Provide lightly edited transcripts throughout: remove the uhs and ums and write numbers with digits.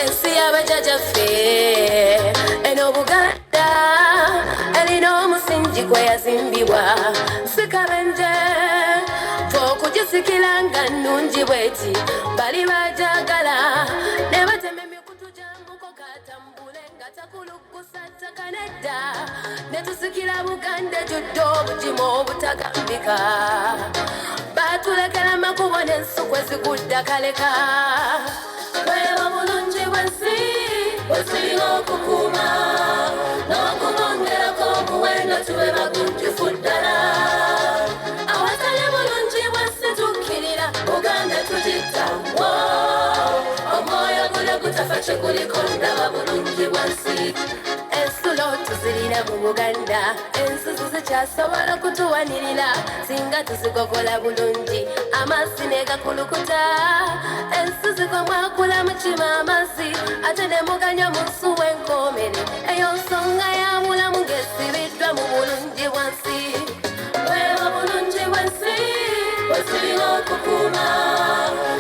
ensi y'abajjajjaffe eno Buganda erina omusingi gwe yazimbibwa si kabenje okugisikira nga nnungi bweti bali bajagala ne batema emikutu gy'amuko katambule nga takulukusa ttaka nedda ne tusikira Buganda ejjudde obugimu obutagambika batulekera amakubo n'ensukwe zigudda kaleka weewa bulungi bwensi bwetulinga okukuuma n'okubongerako omuwendo tube bagunjufu ddala awatali bulungi bwensi tukkirira Buganda tugitta omwoyo gule gutafa kye guliko ndaba bulungi bwensi ensulo tuzirina mu Buganda ensusu zikyasobola okutuwanirira singa tuzigogola bulungi amazzi ne gakulukuta ensusu komwakula mu kima amazzi ate ne muganya mu nsu w'enkoomere eyo nsonga ya mulamu ng'esibiddwa mu bulungi bwansi weewa bulungi bwensi bwetulinga okukuuma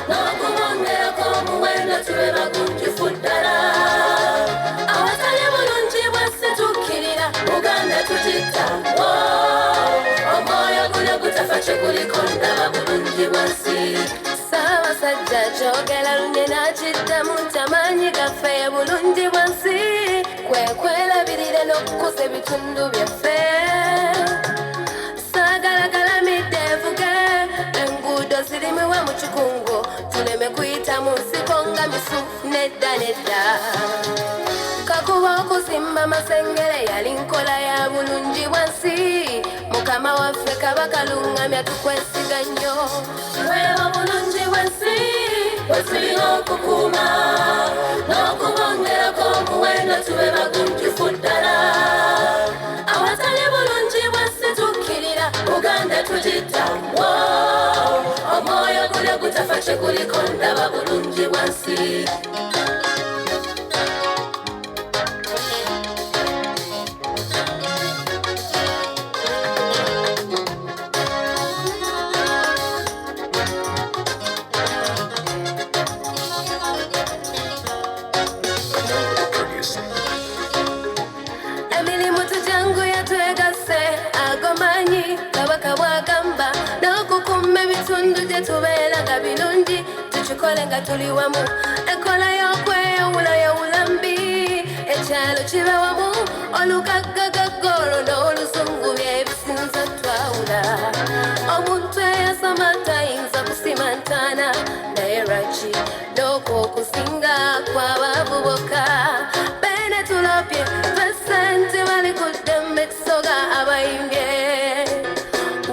n'okubongerako omuwendo tube bagunjufu ddala awatali bulungi bwensi tukkirira Buganda tugitta omwoyo gule gutafa kye guliko ndaba bulungi bwensi Ssaabasajja kyogera lunye n'akiddamu nti amaanyi gaffe bulungi bwensi kwe kwerabirira n'okukuza ebitundu byaffe sagalagalamidde evuge enguudo zirimiwe mu kikungo tuleme kuyita mu nsiko nga misu nedda nedda kakuba okuzimba amasengere yali nkola ya bulungi bwensi mukama waffe kabaka luŋŋamya tukwesiga nnyo weewa bulungi bwensi bwetulinga okukuuma n'okubongerako omuwendo tube bagunjufu ddala awatali bulungi bwensi tukkirira Buganda tugitta omwoyo gule gutafa kye guliko ndaba bulungi bwensi tubeeraga birungi tukikole nga tuli wamu enkola y'okweyawula yawulambi ekyalo kibe wamu olugagga gaggolo n'olusungu byebisinza twawula omuntu eyasoma tayinza kusima ntaana naye lwaki dooka okusinga kw'abavubuka bene tulopye ssente Balikuddembe Kisoga abayimbye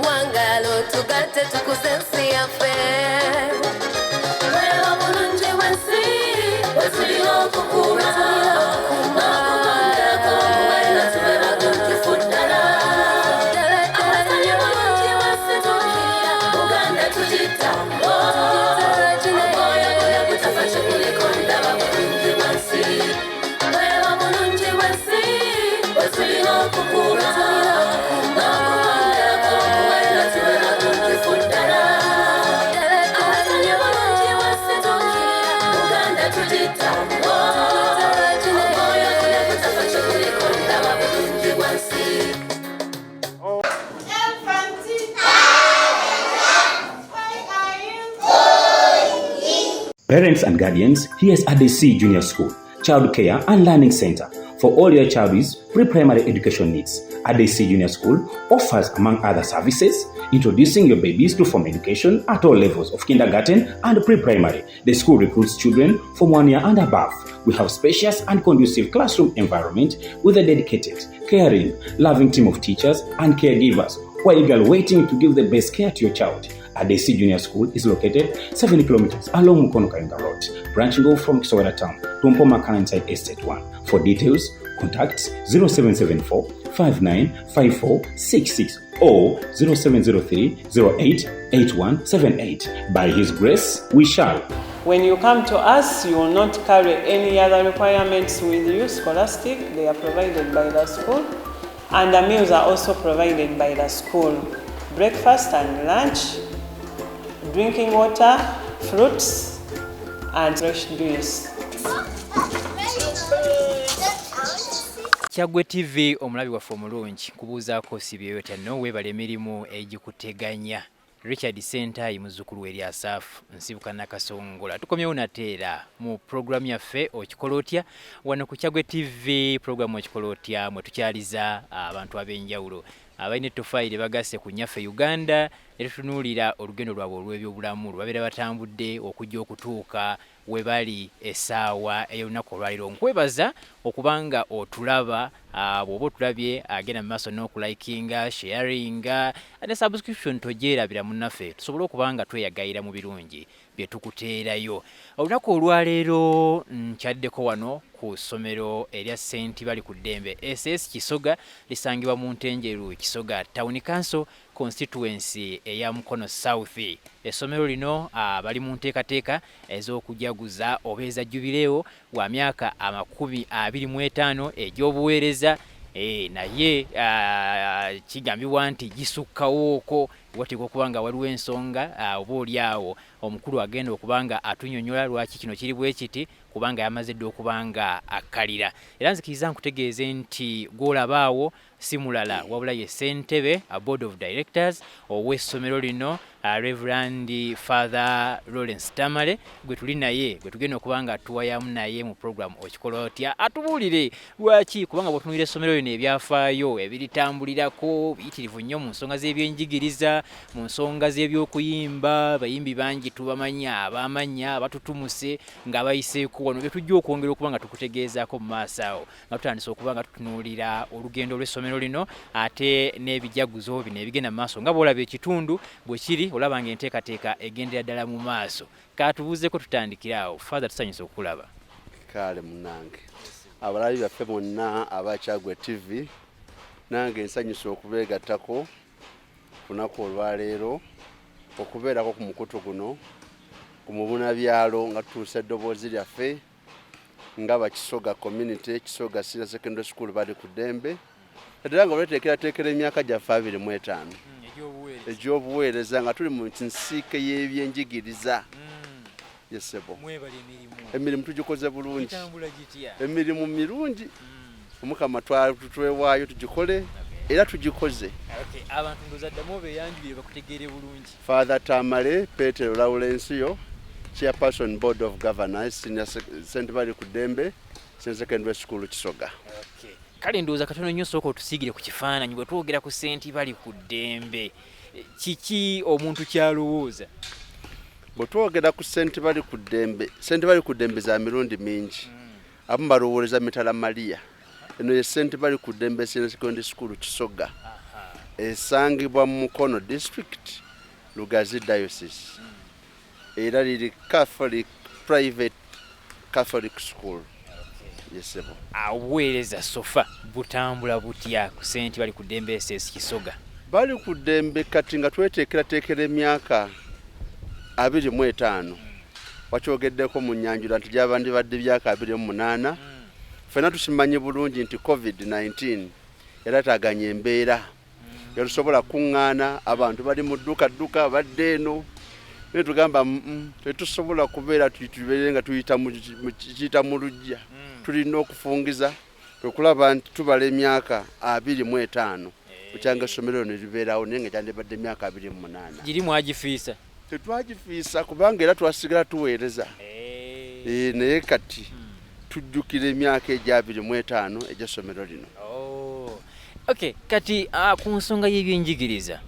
wangalo tugatte tukuze ensi yaffe weewa bulungi bwensi bwetulinga okukuuma n'okubongerako omuwendo tube bagunjufu ddala awatali bulungi bwensi tukkirira Buganda tugitta omwoyo gule gutafa kye guliko ndaba bulungi bwensi weewa bulungi bwensi bwetulinga okukuuma Parents and guardians, here's ADC Junior School, Child Care and Learning Center for all your child's pre-primary education needs. ADC Junior School offers, among other services, introducing your babies to formal education at all levels of kindergarten and pre-primary. The school recruits children from 1 year and above. We have spacious and conducive classroom environment with a dedicated, caring, loving team of teachers and caregivers who are eagerly waiting to give the best care to your child. ADC Junior School is located 7 kilometers along Mukono-Kayunga Road, branching off from Kisoga Town to Mpoma inside Estate 1. For details, contact 0774 595466 or 0703 088178. By His grace, we shall. When you come to us, you will not carry any other requirements with you. Scholastic, they are provided by the school, and the meals are also provided by the school. Breakfast and lunch, drinking water, fruits, and fresh juice. Kyaggwe TV omulabi waffe omulungi kubuuzaako sibyeyo tyanno weebala emirimu egikuteganya. Richard Ssentaayi muzzukulu w'eryasaafu nsibuka nakasongola tukomyewo nateera mu programu yaffe Okikola otya wano ku Kyaggwe TV. Programu Okikola otya mwe tukyaliza abantu ab'enjawulo abalina ettoffaali bagasse ku nnyaffe Uganda ne tutunuulira olugendo lwabwe olw'ebyobulamu lwe babeera batambudde okujja okutuuka we bali essaawa ey'olunaku olwaliro. Nkwebaza okubanga otulaba bw'oba otulabye agenda mu maaso n'okulayikinga sharinga ne subscription togyerabira munnaffe tusobole okuba nga tweyagayira mu birungi bye tukuteerayo. Olunaku olwaleero nkyaddeko wano ku ssomero erya Balikuddembe S.S Kisoga lisangibwa mu Ntenjeru Kisoga Town Council constituency eya Mukono South. Essomero lino bali mu nteekateeka ez'okujaguza oba eza jubileo wa myaka 25 egy'obuweereza. Naye kigambibwa nti gisukkawooko wateekwa okuba nga waliwo ensonga oba oliawo omukulu agenda okuba nga atunyonnyola lwaki kino kiri bwe kiti kubanga yamaze dde okuba nga akkalira. Era nzikiriza nkutegeeze nti gw'olabaawo si mulala wabula ye ssentebe board of directors ow'essomero lino Reverend Father Lawrence Tamale gwe tuli naye gwe tugenda okuba nga tuwayamu naye mu program Okikola otya atubuulire lwaki kubanga bw'otunuulira essomero lino ebyafaayo ebiritambulirako biyitirivu nnyo mu nsonga z'ebyenjigiriza, mu nsonga z'ebyokuyimba. Bayimbi bangi tubamanya abamanya abatutumuse nga bayiseeko wano bye tujja okwongera okuba nga tukutegeezaako mu maaso awo nga tutandise okuba nga tutunuulira olugendo lw'essomero lino ate n'ebijaguzo bino ebigenda mu maaso nga bw'olaba ekitundu bwe kiri olaba nga enteekateeka egendera ddala mu maaso. Katubuuzeeko tutandikiraawo. Father, tusanyusa okulaba. Kale munange abalabi baffe bonna aba Kyaggwe TV nange nsanyusa okubeegattako kunaku olwaleero okubeerako ku mukutu guno ku mubunabyalo nga tutuuse eddoboozi lyaffe nga Bakisoga community Kisoga Senior Secondary School Balikuddembe era nga olweteekerateekera emyaka gyaffe 25 egy'obuweereza nga tuli mu nsiike y'ebyenjigiriza. Yesebo emirimu tugikoze bulungi, emirimu mirungi Omukama twewaayo tugikole era tugikoze. Abantu ndozaddamu beyanjulire bakutegeere bulungi. Father Tamale Petero Lawrence Chairperson Board of Governors Senior Balikuddembe Senior Secondary School Kisoga. Kale ndowooza katono nnyo sooka otusiigire ku kifaananyi bwe twogera ku Balikuddembe kiki omuntu kyalowooza? Bwe twogera ku Balikuddembe za mirundi mingi abamu balowooleza Mitala Maria. Eno ye Balikuddembe Senior Secondary School Kisoga esangibwa mu Mukono District Lugazi Diocese era liri Catholic private Catholic school. Yesebo aweereza sofa butambula butya ku Balikuddembe S.S Kisoga? Balikuddembe kati nga tweteekerateekera emyaka 25 wakyogeddeko mu nnyanjula nti gyabandi badde byaka 28. Ffena tukimanyi bulungi nti COVID-19 yalataganya embeera yalusobola kuŋŋaana abantu bali mu dduka badde eno naye tugamba tetusobola kubeera tubeere nga tuyita mu lujja. Tulina okufungiza okulaba nti tubala emyaka 25 kukyanga essomero lino libeerawo naye nga kyandibadde emyaka 28. Giri mwagifiisa? Tetwagifiisa kubanga era twasigala tuweereza. Naye kati tujjukira emyaka egya 25 egy'essomero lino. Okay, kati ku nsonga y'ebyenjigiriza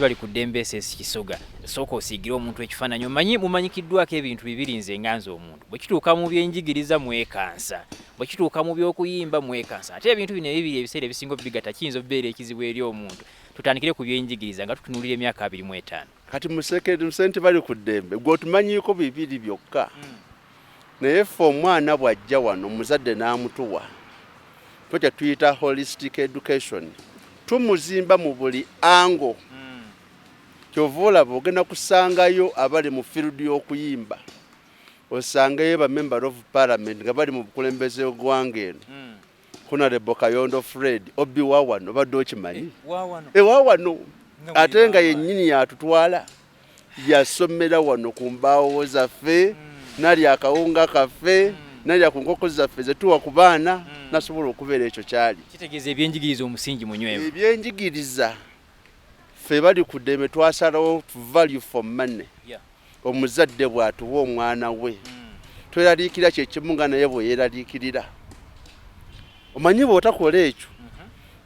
Balikuddembe S.S Kisoga sooka osiigire omuntu ekifaananyi mumanyikiddwako ebintu bibiri nze nga nze omuntu bwe kituuka mu byenjigiriza mwekansa, bwe kituuka mu byokuyimba mwekansa, ate ebintu bino ebibiri ebiseera ebisinga obigatta kiyinza okubeera ekizibu eri omuntu. Tutandikire ku byenjigiriza nga tutunuulira emyaka 25. Kati mu Balikuddembe gw'otumanyiiko bibiri byokka. Naye ffe omwana bw'ajja wano omuzadde n'amutuwa twekya tuyita holistic education tumuzimba mu buli ango. Kyova olaba ogenda kusangayo abali mu field y'okuyimba, osangayo ba member of parliament nga bali mu bukulembeze gw'eggwanga eno. Honorable Kayondo Fred Obi wawano badde okimanyi? Wawano ate nga yennyini yatutwala yasomera wano ku mbaawo zaffe nali akawunga kaffe naye ku nkoko zaffe ze tuwa ku baana nasobola okubeera ekyo kyali. Kitegeeza ebyenjigiriza omusingi munywevu. Ebyenjigiriza ffe Balikuddembe twasalawo value for money. Omuzadde bw'atuwa omwana we tweraliikirira kyekimu nga naye bwe yeeraliikirira. Omanyi bw'otakola ekyo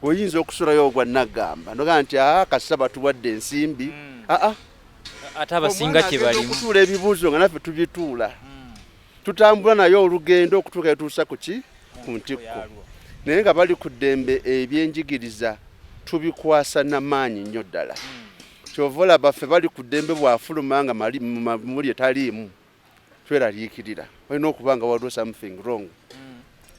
oyinza okusulayo ogwa naggamba noga nti kasaba tuwadde ensimbi. Ate abasinga kye balimu okutuula ebibuuzo nga naffe tubituula. Tutambula nayo olugendo okutuuka etuusa ku ntikko. Naye nga Balikuddembe ebyenjigiriza tubikwasa n'amaanyi nnyo ddala. Kyova olaba ffe Balikuddembe bw'afuluma nga muli etaliimu tweraliikirira. Olina okuba nga waliwo something wrong.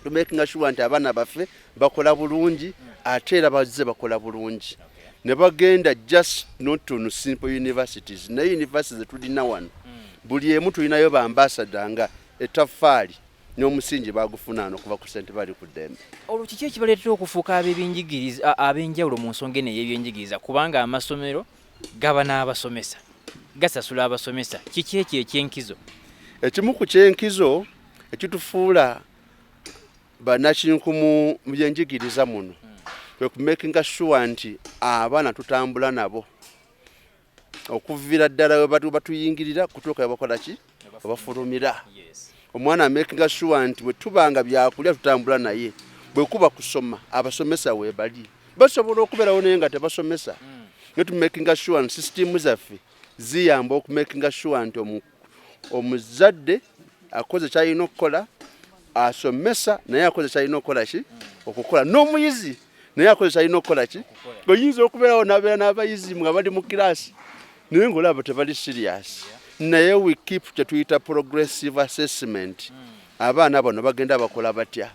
To making sure nti abaana baffe bakola bulungi ate era bazze bakola bulungi. Ne bagenda just not to simple universities. Na universities tulina wano. Buli emu tulinayo ba ambassador nga ettaffaali n'omusingi bagufuna okuva ku ssentebe Balikuddembe. Olwo kiki ekibaleetera okufuuka ab'ebyenjigiriza ab'enjawulo mu nsonga eno ey'ebyenjigiriza kubanga amasomero gaba n'abasomesa gasasula abasomesa kiki ekyo ekyenkizo? Ekimu ku kyenkizo ekitufuula bannakinku mu byenjigiriza muno kwe ku making sure nti abaana tutambula nabo okuviira ddala we batuyingirira kutuuka we bakola ki bafulumira. Omwana making sure nti bwe tubanga byakulya tutambula naye bwe kuba kusoma abasomesa we bali basobola okubeerawo naye nga tebasomesa. Not making sure nti system zaffe ziyamba oku making sure nti omuzadde akoze kyalina okukola asomesa naye akoze kyalina okukola ki okukola n'omuyizi naye akoze kyalina okukola ki. Oyinza okubeerawo n'abeera n'abayizi nga bali mu kiraasi naye ng'olaba tebali serious. Naye we keep kye tuyita progressive assessment. Abaana bano bagenda bakola batya.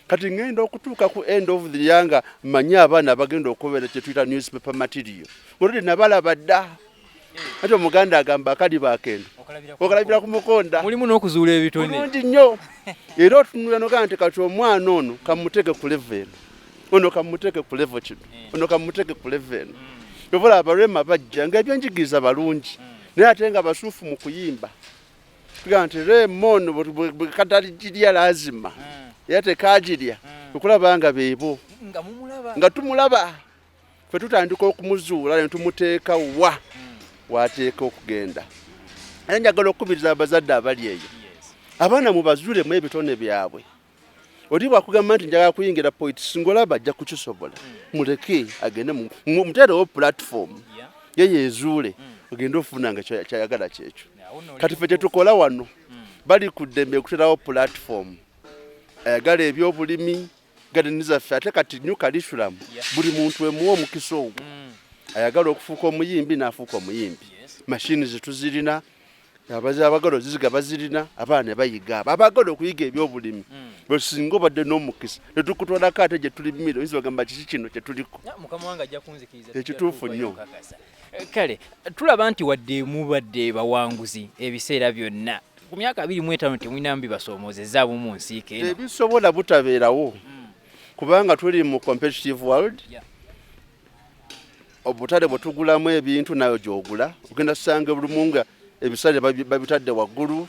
Kati ngenda okutuuka ku end of the year nga manyi abaana bagenda okubeera kye tuyita newspaper material. Olwo nabalaba dda. Ate Omuganda agamba akali baakendo okalabira ku mukonda. Mulimu n'okuzuula ebitone. Bulungi nnyo. Era otunula noga nti kati omwana ono kamuteke ku level eno. Ono kamuteke ku level kino. Ono kamuteke ku level eno. Yobola abalema bajja nga ebyenjigiriza balungi. Naye ate nga basuufu mu kuyimba. Tuga nti Raymond bwe lazima. Yate kajirya. Okulaba nga beebo. Nga tumulaba. Ffe tutandika okumuzuula ne tumuteeka wa. Wateeka okugenda. Era njagala okukubiriza abazadde abali eyo. Abaana mubazuule mu ebitone byabwe. Oli bwakugamba nti njagala kuyingira politics ng'olaba ajja kukisobola. Muleke agende muteerewo platform. Ye yeezuule. Ogenda ofuna nga kyayagala kyekyo. Kati ffe tetukola wano. Balikuddembe okuteerawo platform. Ayagala ebyobulimi gadeni zaffe ate kati new curriculum buli muntu emuwa omukisa ogwo. Ayagala okufuuka omuyimbi n'afuuka omuyimbi. Machines zetuzirina abagalo ziziga bazirina abaana bayiga abagalo okuyiga ebyobulimi. Bwe singa obadde n'omukisa tetukutwalako ate gye tulimira oyinza bagamba kiki kino kye tuliko. Mukama wange ajja kunzikiriza. Ekituufu nnyo. Kale tulaba nti wadde mubadde bawanguzi ebiseera byonna ku myaka 25 temwina bibasoomozezza mu nsiike eno. Ebisobola butabeerawo kubanga tuli mu competitive world. Obutale bwe tugulamu ebintu nayo gy'ogula ogenda kusanga buli munga ebisale babitadde waggulu.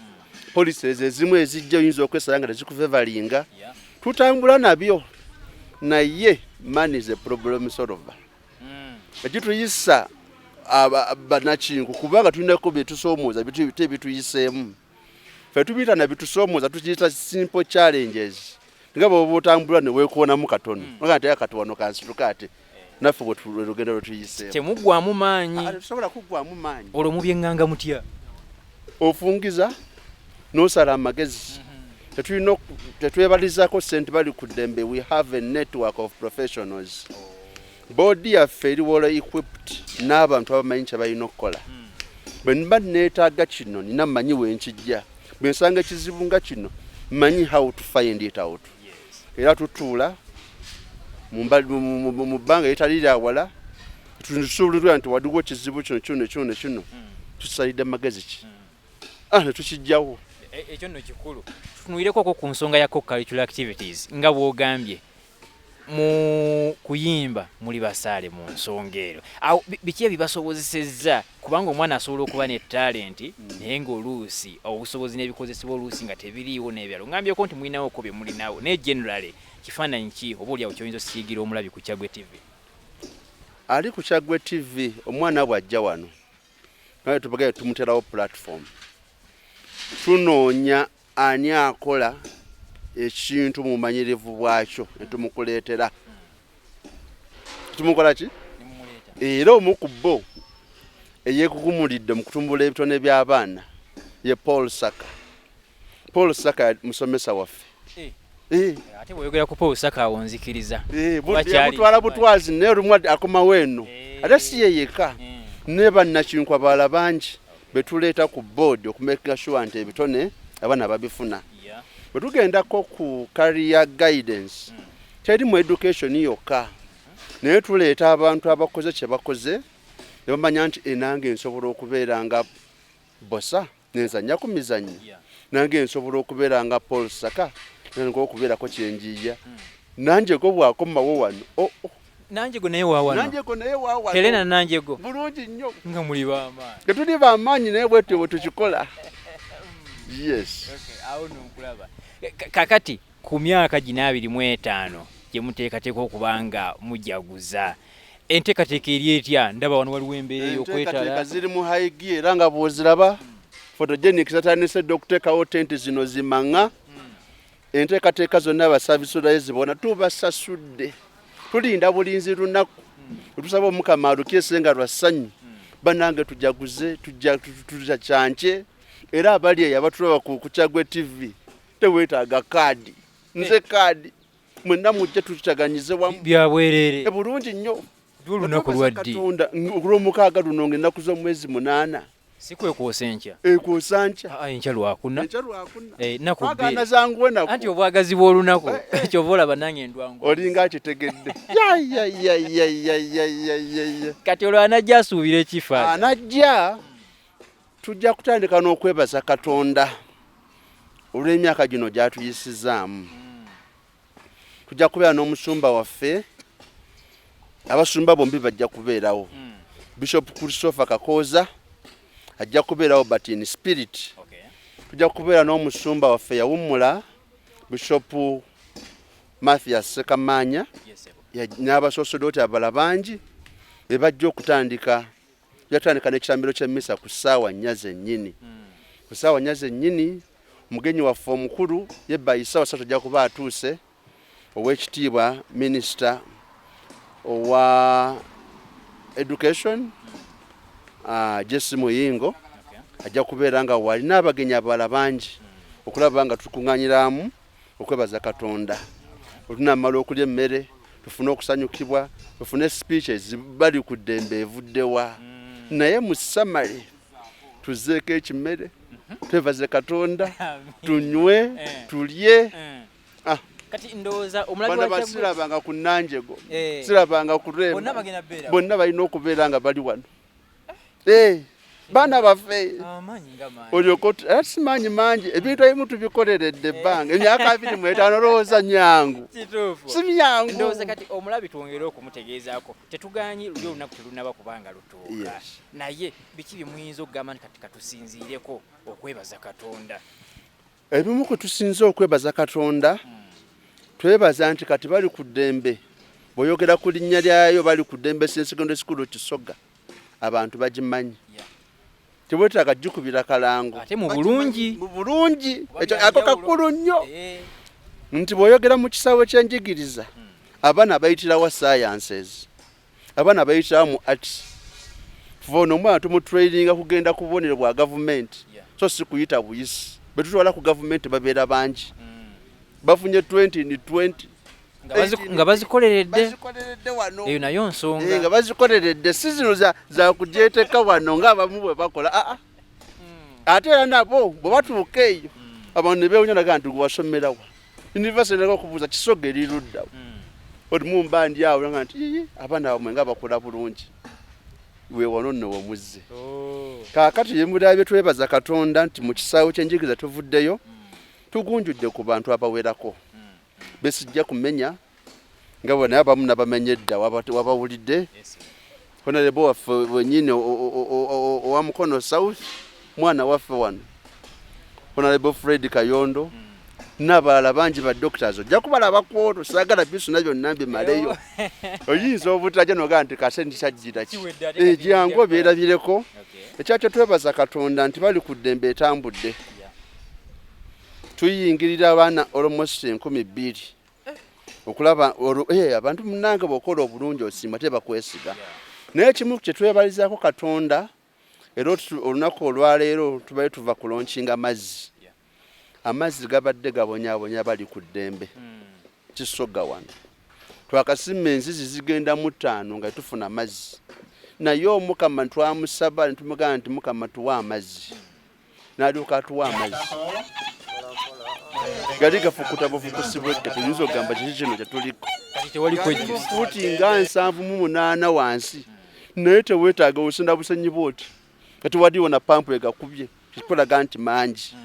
Policies ezimu ezijja oyinza okwesanga nga tezikufevalinga. Tutambula nabyo naye money is a problem solver. Ekituyisa bannakinku kubanga tulinako byetusoomooza bituyiseemu. Ffe tubiyita na bitusoomooza tukiyita simple challenges. Nga bw'oba otambula ne weekuwonamu katono nga nti akatono kansituka ate naffe bwe lugendo lwe tuyiseemu. Temuggwaamu maanyi. Tetusobola kuggwaamu maanyi. Olwo mubyenganga mutya? Ofungiza n'osala amagezi. Tetwebalizako ssentebe Balikuddembe. We have a network of professionals. Bboodi yaffe eri well equipped n'abantu abamanyi kye balina okukola. Bwe mba neetaaga kino nina mmanyi wenkijja. Bwe nsanga ekizibu nga kino mmanyi how to find it out. Era tutuula mu bbanga eritali lya wala tusuubulirwa nti waliwo ekizibu kino tusalidde magezi ki ne tukijjawo. Ekyo nno kikulu. Tutunuulireko ku nsonga ya co-curricular activities nga bw'ogambye mu kuyimba muli basaale mu nsonga ero. Awo biki ebibasobozesezza kubanga omwana asobola okuba ne talenti naye ng'oluusi obusobozi n'ebikozesebwa oluusi nga tebiriiwo n'ebyalo. Ngambye ko nti mulinawo ko bye mulinawo naye generally kifaananyi ki oba oli awo kyoyinza okusiigira omulabi ku Kyaggwe TV? Ali ku Kyaggwe TV omwana bw'ajja wano naye tubagaye tumuterawo platform tunoonya ani akola ekintu mu bumanyirivu bwakyo netumukuleetera tumukola ki era omu ku bo eyeekukumulidde mu kutumbula ebitone by'abaana ye Paul Saka musomesa waffe. Ate bw'oyogera ku Paul Saka awo nzikiriza yamutwala butwazi naye olumu akomawo eno ate si ye yekka ne bannakinkwa abalala bangi betuleeta ku bboodi okumakinga sure nti ebitone abaana babifuna. Bwe tugendako ku career guidance teri mu education yokka naye tuleeta abantu abakoze kye bakoze ne bamanya nti enange nsobola okubeera nga bosa nenzanya ku mizanyo nange nsobola okubeera nga Paul Saka nange okubeerako kyenjiya nanjye go bwakomawo wano nanjego naye waawano Helena nanjego bulungi nnyo nga muli b'amaanyi tuli b'amaanyi naye bwetyo bwe tukikola. Yes. Awo nonkulaba kakati ku myaka gino 25 gye muteekateeka okuba nga mujaguza enteekateeka eri etya? Ndaba wano waliwo embeera ey'okwetala ziri mu high gear era nga bw'oziraba photogenic satanisedde okuteekawo tenti zino zimaŋŋa. Enteekateeka zonna abasaabisulayo zibona tubasasudde tulinda bulinzi lunaku tusaba omukama alukyese nga lwa ssanyu banange tujaguze tujja kyanke era abali eyo abatulaba ku Kyaggwe TV teweetaaga kaadi nze kaadi mwenna mujje tutaganyize wamu byabwerere bulungi nnyo olunaku lwaddi Lwomukaaga luno ng'ennaku z'omwezi 8 sikwekwosa enkya ekwosa nkya enkya lwakuna nakubagana zanguwe naku anti obwagazi bw'olunaku kyova olaba nange endwangu olinga akitegedde kati olwo anajja asuubira ekifa anajja tujja kutandika n'okwebaza Katonda olw'emyaka gino gy'atuyisizaamu. Tujja kubeera n'omusumba waffe abasumba bombi bajja kubeerawo Bishop Christopher Kakooza ajja kubeerawo but in spirit. Tujja kubeera n'omusumba waffe yawummula Bishop Mathias Sekamanya n'abasosodoti abalala bangi be bajja okutandika yatandika n'ekitambiro ky'emmisa ku ssaawa 4 zennyini. Ku ssaawa 4 zennyini omugenyi waffe omukulu ye bayisa wasatu ajja kuba atuuse ow'ekitiibwa minisita owa education Jesse Muyingo ajja kubeera nga wali n'abagenyi abalala bangi okulaba nga tukuŋŋaanyiramu okwebaza Katonda olunamala okulya emmere tufune okusanyukibwa tufune speeches Balikuddembe evuddewa naye mu summary tuzeeko ekimere twebaze Katonda tunywe tulye. kati ndowooza omulabi wa Kyaggwe sirabanga ku Nanjego sirabanga ku Rema bonna balina okubeera nga bali wano baana baffe olyokoti simanyi mangi ebintu ebimu tubikoleredde ebbanga emyaka 25 olowooza nyangu si myangu. Ndowooza kati omulabi twongere okumutegeezaako tetugaanyi luli olunaku telunaba kubanga lutuuka naye biki bye muyinza okugamba nti kati katusinziireko okwebaza Katonda? Ebimu kwe tusinza okwebaza Katonda twebaza nti kati Balikuddembe bw'oyogera ku linnya lyayo Balikuddembe Secondary School Kisoga abantu bagimanyi tebwetaaga jjukubira kalango ate mu bulungi ako kakulu nnyo nti bw'oyogera mu kisaawe ky'enjigiriza abaana bayitirawo sciences abaana bayitirawo mu arts fona omwana tumutraininga kugenda ku bubonero bwa gavumenti so si kuyita buyisi betutwala ku gavumenti babeera bangi bafunye 20 nga bazikoleredde eyo nayo nsonga nga bazikoleredde si zino za kujeeteka wano ng'abamu bwe bakola ate era nabo bwe batuuka eyo abantu ne beewunya naga nti gwasomerawa university naga okubuuza Kisoga eri luddawo olimu mbandi awo nga nti abaana bamwe nga bakola bulungi weewano nno womuzze kaakati yemulabye twebaza Katonda nti mu kisaawe ky'enjigiriza tuvuddeyo tugunjudde ku bantu abawerako besijja kumenya nga bonna abamu nabamenye edda wabawulidde honorable waffe wenyini owa Mukono South mwana waffe wano honorable Fred Kayondo n'abalala bangi ba doctors ojja kubalaba kwoto saagala bisuna byonna mbimaleyo oyinza obutajja nogaa nti kasente kyajjira ki jangu obyerabireko ekyakyo twebaza Katonda nti Balikuddembe etambudde tuyingirira abaana almost 12,000 okulaba abantu munnange bw'okola obulungi osiima tebakwesiga naye kimu kye twebalizaako Katonda era olunaku olwaleero tubaye tuva kulonkinga amazzi gabadde gabonyabonya Balikuddembe Kisoga wano twakasima enzizi zigenda mu 5 nga tufuna amazzi naye Omukama twamusaba ntumugaa nti Mukama tuwa amazzi n'aduuka atuwa amazzi gali gafukuta bufukusibwedde tuyinza okugamba kiki kino kyetuliko fuuti nga 7 wansi naye teweetaaga obusinda busenyi bwoti kati waliwo na pampu egakubye kikulaga nti mangi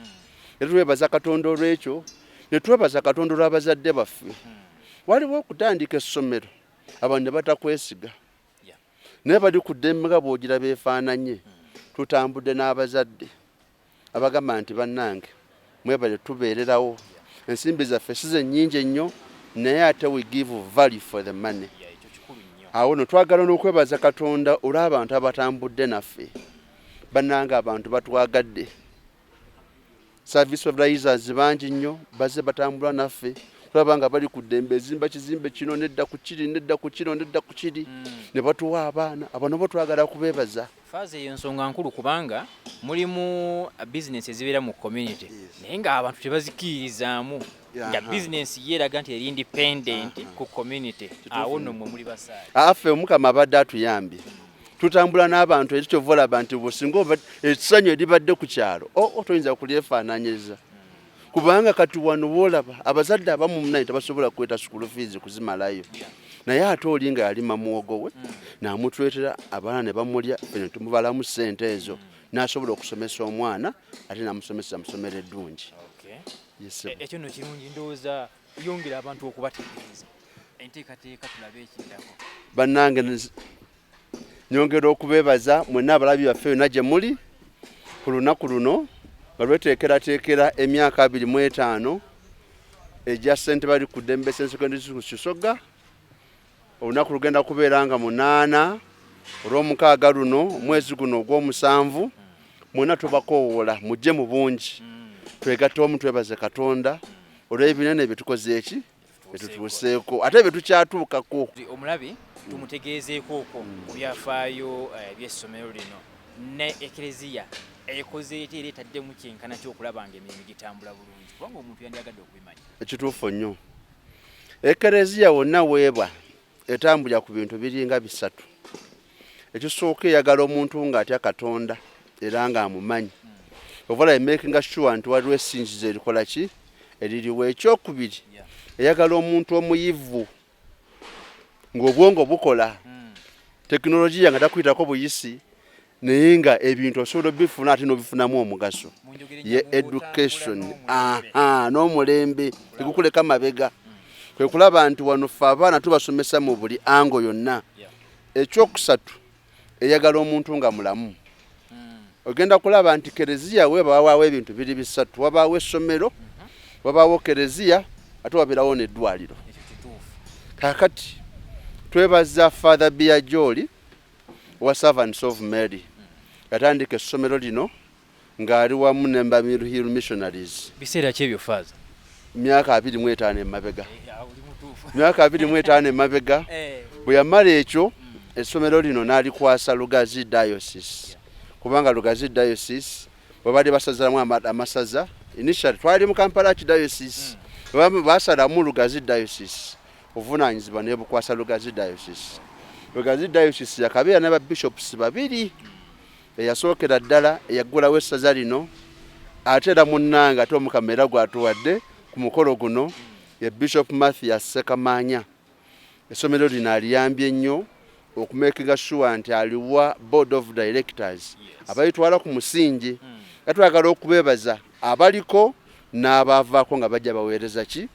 era twebaza Katonda olwekyo ne twebaza Katonda olw'abazadde baffe waliwo okutandika essomero abantu ne batakwesiga naye Balikuddembe nga bw'ogira beefaananye tutambudde n'abazadde abagamba nti bannange mwebale tubeererawo ensimbi zaffe si zennyingi ennyo naye ate we give value for the money awo no twagala n'okwebaza Katonda olw'abantu abatambudde naffe bannange abantu batwagadde service advisors bangi nnyo bazze batambula naffe tulaba nga Balikuddembe ezimba kizimbe kino nedda ku kiri nedda ku kino nedda ku kiri ne batuwa abaana abano bo twagala kubeebaza faaza eyo nsonga nkulu kubanga mulimu business ezibeera mu community naye nga abantu tebazikiririzaamu nga business yeeraga nti eri independent ku community awo nno mwe muli basaali affe Omukama abadde atuyambye tutambula n'abantu ekyo volaba nti businga ekisanyu eribadde ku kyalo toyinza kulyefaananyiriza kubanga kati wano wolaba abazadde abamu munayi tebasobola kweta school fees kuzimalayo naye ate oli nga yalima muwogo we n'amutwetera abaana ne bamulya ne tumubalamu ssente ezo n'asobola okusomesa omwana ate n'amusomesa mu ssomero eddungi ekyo nno kirungi ndowooza yongera abantu okubategeeza enteekateeka tulabe ekindako bannange nyongera okubeebaza mwenna abalabi baffe yonna gye muli ku lunaku luno nga lweteekerateekera emyaka 25 egya ssentebe Balikuddembe S.S Kisoga olunaku lugenda kubeera nga 8 Lwomukaaga luno mwezi guno ogw'omusanvu mwena tubakoowoola mujje mu bungi twegatte omu twebaze Katonda olw'ebinene bye tukoze eki bye tutuuseeko ate bye tukyatuukako omulabi tumutegeezeeko okwo ku byafaayo by'essomero lino ne ekereziya ekoze eti era etaddemu kyenkana ky'okulaba nga emirimu gitambula bulungi kubanga omuntu yandiyagadde okubimanya ekituufu nnyo ekereziya wonna weeba etambulira ku bintu biringa 3 ekisooka eyagala omuntu ng'atya Katonda era ng'amumanyi ovala making sure nti waliwo essinzizo erikola ki eririwo ekyokubiri eyagala omuntu omuyivu ng'obwongo bukola tekinologiya nga takuyitako buyisi naye nga ebintu osobola obifuna ate n'obifunamu omugaso ye education n'omulembe tegukuleka mabega kwe kulaba nti wano ffe abaana tubasomesa mu buli ango yonna ekyokusatu eyagala omuntu nga mulamu ogenda kulaba nti kereziya webawaawo ebintu biri 3 wabaawo essomero wabaawo kereziya ate wabeerawo n'eddwaliro kakati twebaza Father Biajoli wa Servants of Mary yatandika essomero lino ng'ali wamu ne Mbamiru Hill Missionaries biseera ki ebyo faaza myaka 25 emabega myaka 25 emabega bwe yamala ekyo essomero lino n'alikwasa Lugazi Diocese kubanga Lugazi Diocese bwe bali basaziramu amasaza initially twali mu Kampala Diocese basalamu Lugazi Diocese obuvunaanyizibwa ne bukwasa Lugazi Diocese. Lugazi Diocese yakabeera n'aba bishops 2 eyasookera ddala eyaggulawo essaza lino ate era munnanga ate Omukama era gwatuwadde ku mukolo guno ye Bishop Mathias Ssekamaanya. Essomero lino aliyambye nnyo okumakinga sure nti aliwa board of directors abayitwala ku musingi atwagala okubeebaza abaliko n'abavaako nga bajja baweereza ki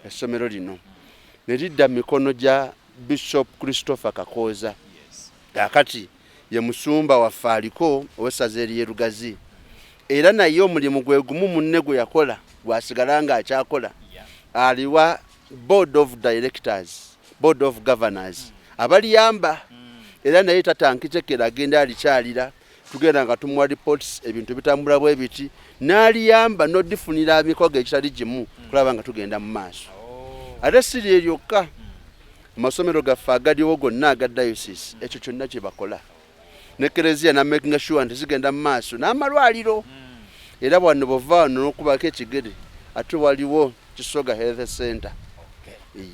essomero lino. ne lidda mikono gya Bishop Christopher Kakoza. Kakati ye musumba waffe aliko ow'essaza ery'e Lugazi. Era naye omulimu gwe gumu munne gwe yakola gwasigala nga akyakola. Aliwa board of directors, board of governors abaliyamba. Era naye tatankitekera agenda alikyalira tugenda nga tumuwa reports ebintu bitambula bwe biti n'aliyamba n'odifunira mikogo ekitali gimu kulaba nga tugenda mu maaso. Ate siri eryokka amasomero gaffe agaliwo gonna aga diocese ekyo kyonna kye bakola n'ekereziya na making sure nti zigenda mu maaso n'amalwaliro. Era bwano bova wano n'okubako ekigere ate waliwo Kisoga Health Center.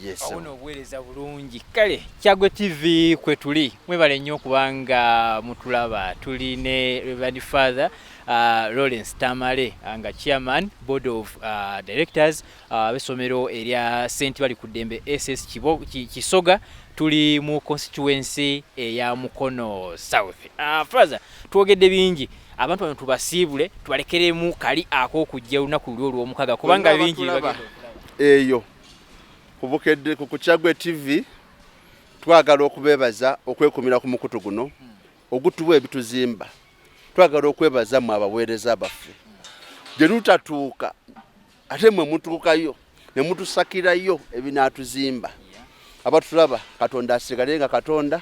Yes. Ono obuweereza bulungi. Kale Kyaggwe TV kwe tuli mwebale nnyo kubanga mutulaba. Tuli ne Reverend Father Lawrence Tamale nga chairman board of directors b'essomero erya Balikuddembe S.S Kisoga. Tuli mu constituency eya Mukono South. Father twogedde bingi abantu bano tubasiibule tubalekeremu kali ak'okujja olunaku Lwomukaaga kubanga bingi eyo kubukedde ku Kyaggwe TV twagala okubebaza okwekumira ku mukutu guno ogutuwa ebituzimba. Twagala okwebaza mu abaweereza baffe gye tutatuuka ate mwe mutuukayo ne mutusakirayo ebinaatuzimba. Abatulaba Katonda asigale nga Katonda.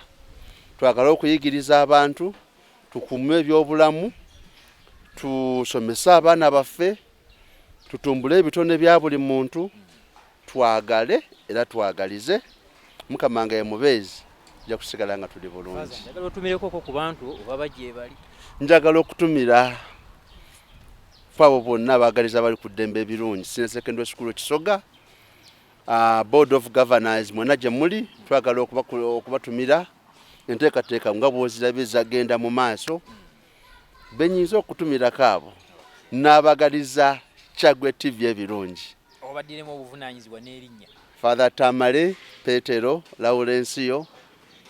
Twagala okuyigiriza abantu tukuume ebyobulamu, tusomese abaana baffe, tutumbule ebitone bya buli muntu, twagale era twagalize. Mukama nga ye mubeezi ja kusigala nga tuli bulungi. Njagala otumireko ku bantu oba bajje bali. Njagala okutumira fabo bonna abagaliza bali ku ddembe ebirungi Senior Secondary School Kisoga, board of governors mwena gye muli twagala okubatumira enteekateeka nga bw'ozirabye zagenda mu maaso benyinza okutumira kaabo n'abagaliza Kyaggwe TV ebirungi. Obaddiremu obuvunaanyizibwa n'erinnya. Father Tamale Petero Lawrencio,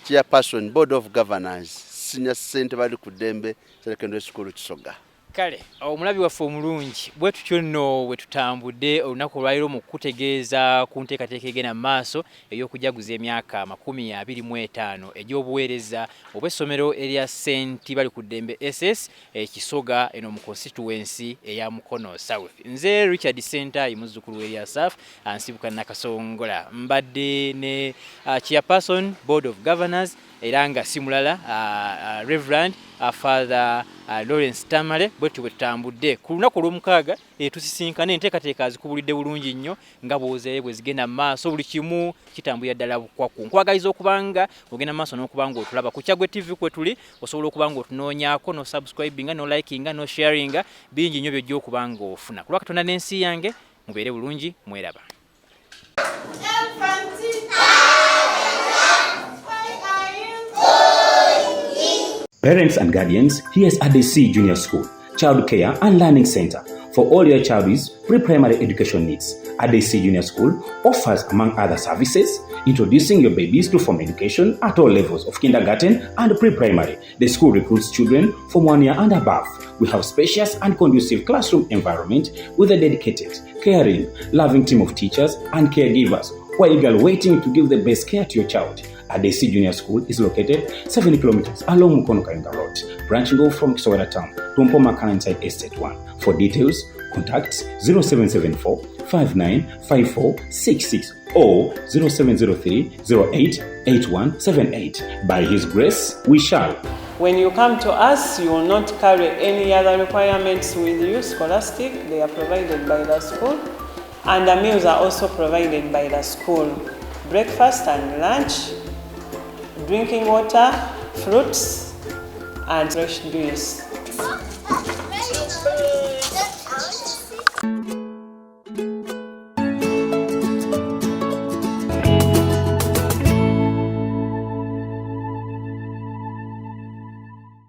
chairperson board of governors Senior ssentebe Balikuddembe Secondary School Kisoga. Kale omulabi waffe omulungi bwe tutyo nno bwe tutambudde olunaku olwaliro mu kutegeeza ku nteekateeka egenda mu maaso ey'okujaguza emyaka 25 egy'obuweereza obw'essomero erya Balikuddembe S.S Kisoga eno mu constituency eya Mukono South. Nze Richard Ssentaayi muzzukulu w'erya SAF ansibuka Nakasongola mbadde ne chairperson board of governors era nga si mulala Reverend Father Lawrence Tamale bwe tutambudde ku lunaku Lwomukaaga tusisinkana enteekateeka zikubulidde bulungi nnyo nga bw'ozeeye bwe zigenda mu maaso buli kimu kitambulira ddala bukwaku. Nkwagaliza okubanga ogenda mu maaso n'okubanga otulaba ku Kyaggwe TV kwe tuli osobola okubanga otunoonyaako no subscribinga no likinga no sharinga bingi nnyo by'ojja okubanga ofuna. Ku lwa Katonda n'ensi yange mubeere bulungi mweraba. Parents and guardians, here's ADC Junior School, Child Care and Learning Center for all your child's pre-primary education needs. ADC Junior School offers, among other services, introducing your babies to formal education at all levels of kindergarten and pre-primary. The school recruits children from 1 year and above. We have spacious and conducive classroom environment with a dedicated, caring, loving team of teachers and caregivers who are eagerly waiting to give the best care to your child. ADC Junior School is located 7 kilometers along Mukono Road, branching off from Kisoga town to Mpoma inside Estate 1. For details, contact 0774 595466 or 0703 08 8178. By His grace, we shall. When you come to us, you will not carry any other requirements with you, scholastic. They are provided by the school. And the meals are also provided by the school. Breakfast and lunch, drinking water, fruits, and fresh juice.